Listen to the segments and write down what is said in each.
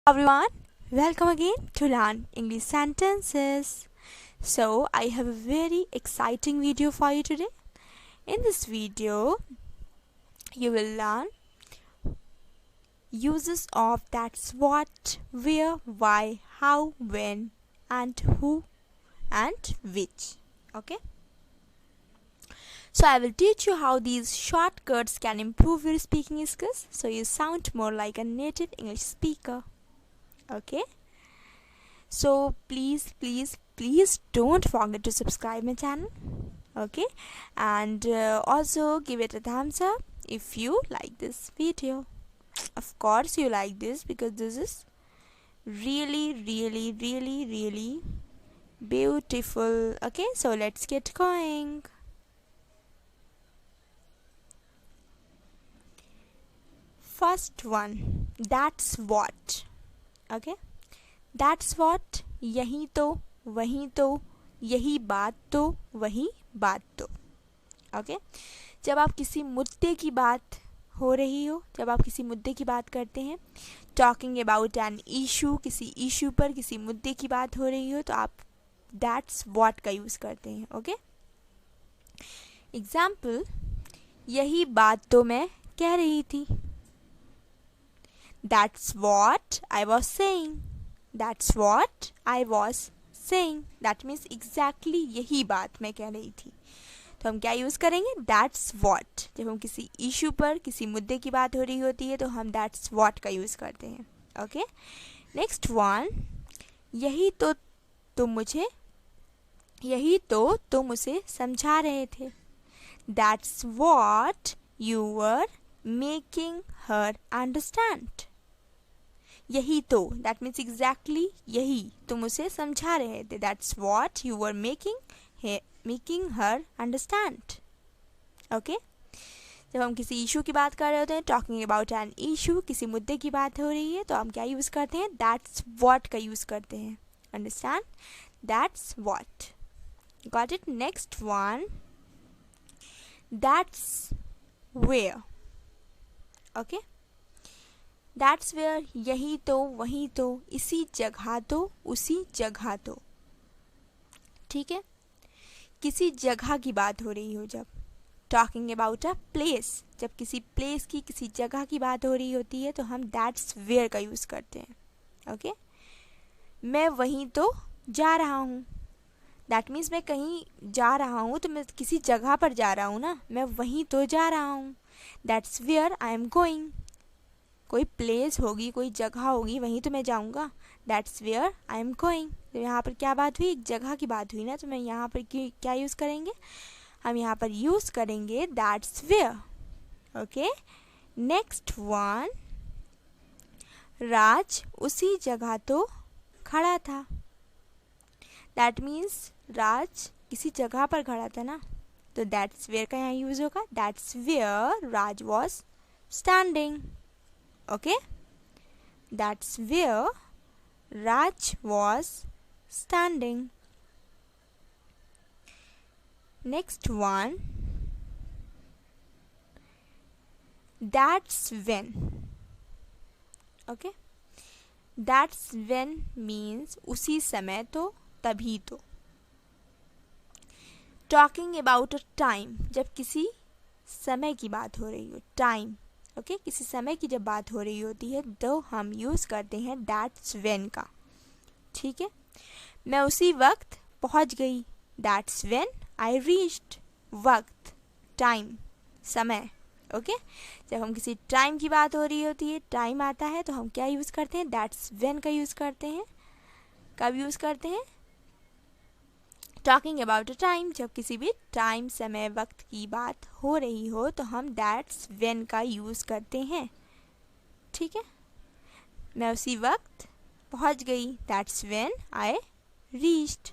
Everyone, welcome again to Learn English Sentences. So, I have a very exciting video for you today. In this video, you will learn uses of that's what, where, why, how, when, and who, and which. Okay? So, I will teach you how these shortcuts can improve your speaking skills so you sound more like a native English speaker. Okay, so please don't forget to subscribe my channel. Okay, and also give it a thumbs up if you like this video. Of course you like this because this is really beautiful. Okay, so let's get going. First one, that's what. Okay, that's what, यही तो, वही तो, यही बात तो, वही बात तो. ओके, जब आप किसी मुद्दे की बात हो रही हो, जब आप किसी मुद्दे की बात करते हैं, टॉकिंग अबाउट एन इशू, किसी इशू पर किसी मुद्दे की बात हो रही हो, तो आप दैट्स व्हाट का यूज़ करते हैं. ओके, एग्जाम्पल, यही बात तो मैं कह रही थी. That's what I was saying. That's what I was saying. That means exactly यही बात मैं कह रही थी. तो हम क्या यूज़ करेंगे? That's what. जब हम किसी इशू पर किसी मुद्दे की बात हो रही होती है तो हम that's what का यूज़ करते हैं. ओके, नेक्स्ट वन, यही तो तुम उसे समझा रहे थे. That's what you were making her understand. यही तो, दैट मीन्स एग्जैक्टली यही तुम उसे समझा रहे थे. That's what you were making her understand. Okay, जब हम किसी इशू की बात कर रहे होते हैं, टॉकिंग अबाउट एन इशू, किसी मुद्दे की बात हो रही है, तो हम क्या यूज़ करते हैं? दैट्स वॉट का यूज़ करते हैं. Understand? That's what. Got it? Next one, that's where. Okay, that's where, यही तो, वही तो, इसी जगह तो, उसी जगह तो. ठीक है, किसी जगह की बात हो रही हो, जब टॉकिंग अबाउट अ प्लेस, जब किसी प्लेस की, किसी जगह की बात हो रही होती है, तो हम दैट्स वेयर का यूज़ करते हैं. ओके, मैं वहीं तो जा रहा हूँ. दैट मीन्स मैं कहीं जा रहा हूँ तो मैं किसी जगह पर जा रहा हूँ ना, मैं वहीं तो जा रहा हूँ. That's where I am going. कोई प्लेस होगी, कोई जगह होगी, वहीं तो मैं जाऊंगा. That's where I am going. तो यहाँ पर क्या बात हुई? एक जगह की बात हुई ना, तो मैं यहाँ पर क्या यूज़ करेंगे? हम यहाँ पर यूज़ करेंगे that's where. Okay, next one, Raj उसी जगह तो खड़ा था. दैट मीन्स राज किसी जगह पर खड़ा था ना, तो दैट्स वेयर का यहाँ यूज़ होगा. That's where Raj was standing. Okay, that's where Raj was standing. Next one, that's when. Okay, that's when means उसी समय तो, तभी तो. Talking about a time, जब किसी समय की बात हो रही हो, time. ओके, किसी समय की जब बात हो रही होती है तो हम यूज़ करते हैं दैट्स व्हेन का. ठीक है, मैं उसी वक्त पहुंच गई. That's when I reached. वक्त, टाइम, समय. ओके, जब हम किसी टाइम की बात हो रही होती है, टाइम आता है, तो हम क्या यूज़ करते हैं? दैट्स व्हेन का यूज़ करते हैं. कब यूज़ करते हैं? टॉकिंग अबाउट अ टाइम, जब किसी भी टाइम, समय, वक्त की बात हो रही हो तो हम दैट्स व्हेन का यूज़ करते हैं. ठीक है, मैं उसी वक्त पहुंच गई. That's when I reached.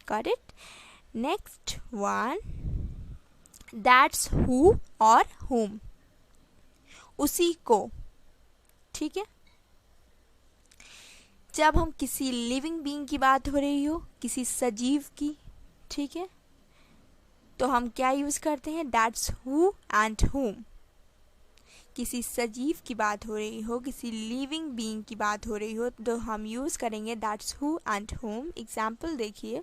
Got it? Next one, that's who और whom, उसी को. ठीक है, जब हम किसी लिविंग बीइंग की बात हो रही हो, किसी सजीव की, ठीक है, तो हम क्या यूज़ करते हैं? That's who and whom. किसी सजीव की बात हो रही हो, किसी लिविंग बीइंग की बात हो रही हो, तो हम यूज़ करेंगे that's who and home. Example देखिए,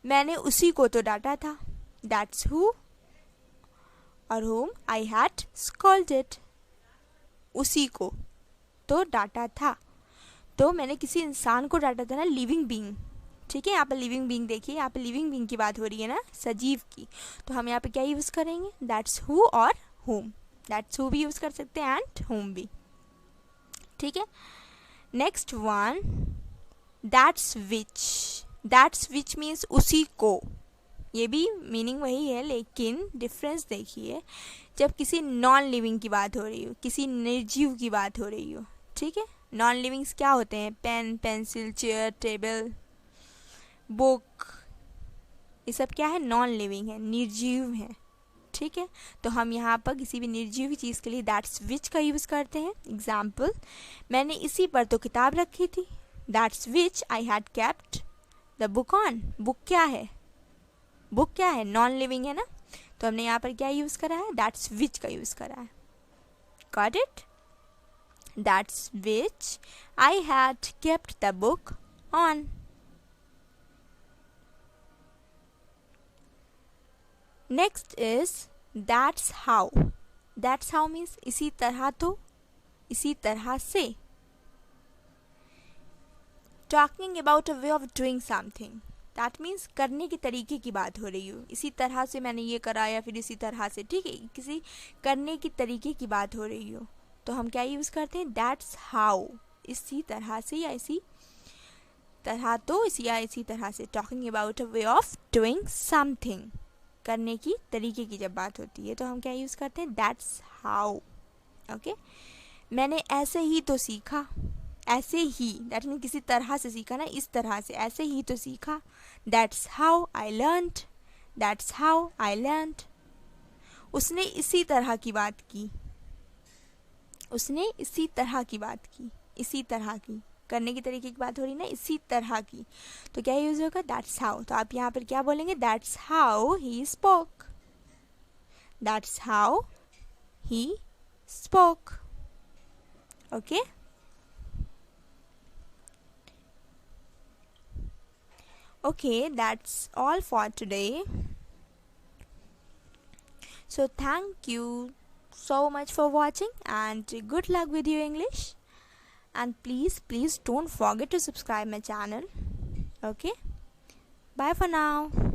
मैंने उसी को तो डांटा था, दैट्स हु, और होम आई हैड स्कॉल्डेड। उसी को तो डांटा था, तो मैंने किसी इंसान को डांटा था ना, लिविंग बीइंग। ठीक है, यहाँ पर लिविंग बीइंग देखिए, यहाँ पर लिविंग बीइंग की बात हो रही है ना, सजीव की, तो हम यहाँ पे क्या यूज़ करेंगे, दैट्स हु और होम। दैट्स हु भी यूज़ कर सकते हैं एंड होम भी। ठीक है, next one, that's which. That's which means उसी को, ये भी मीनिंग वही है, लेकिन डिफरेंस देखिए, जब किसी नॉन लिविंग की बात हो रही हो, किसी निर्जीव की बात हो रही हो। ठीक है, नॉन लिविंग्स क्या होते हैं, pen, pencil, chair, table, book, ये सब क्या है, नॉन लिविंग है, निर्जीव है। ठीक है, तो हम यहाँ पर किसी भी निर्जीव चीज़ के लिए दैट्स विच का यूज़ करते हैं। एग्जाम्पल, मैंने इसी पर तो किताब रखी थी, that's which I had kept the book on. Book क्या है, बुक क्या है, नॉन लिविंग है ना, तो हमने यहाँ पर क्या यूज़ करा है, दैट्स विच का यूज़ करा है। Got it, that's which I had kept the book on. Next is that's how. That's how means इसी तरह तो, इसी तरह से। Talking about a way of doing something, that means करने के तरीके की बात हो रही हो, इसी तरह से मैंने ये करा या फिर इसी तरह से। ठीक है, किसी करने के तरीके की बात हो रही हो, तो हम क्या यूज़ करते हैं, दैट्स हाउ, इसी तरह से या इसी तरह तो, इसी या इसी तरह से। Talking about a way of doing something, करने की तरीके की जब बात होती है, तो हम क्या यूज़ करते हैं, दैट्स हाउ। ओके, मैंने ऐसे ही तो सीखा, ऐसे ही, दैट मीन किसी तरह से सीखा ना, इस तरह से, ऐसे ही तो सीखा, that's how I learned. That's how I learned. उसने इसी तरह की बात की, उसने इसी तरह की बात की, इसी तरह की, करने की तरीके की बात हो रही ना, इसी तरह की, तो क्या यूज़ होगा, दैट्स हाउ। तो आप यहाँ पर क्या बोलेंगे, that's how he spoke. That's how he spoke. Okay, okay, that's all for today. So thank you so much for watching and good luck with your English, and please don't forget to subscribe my channel. Okay, bye for now.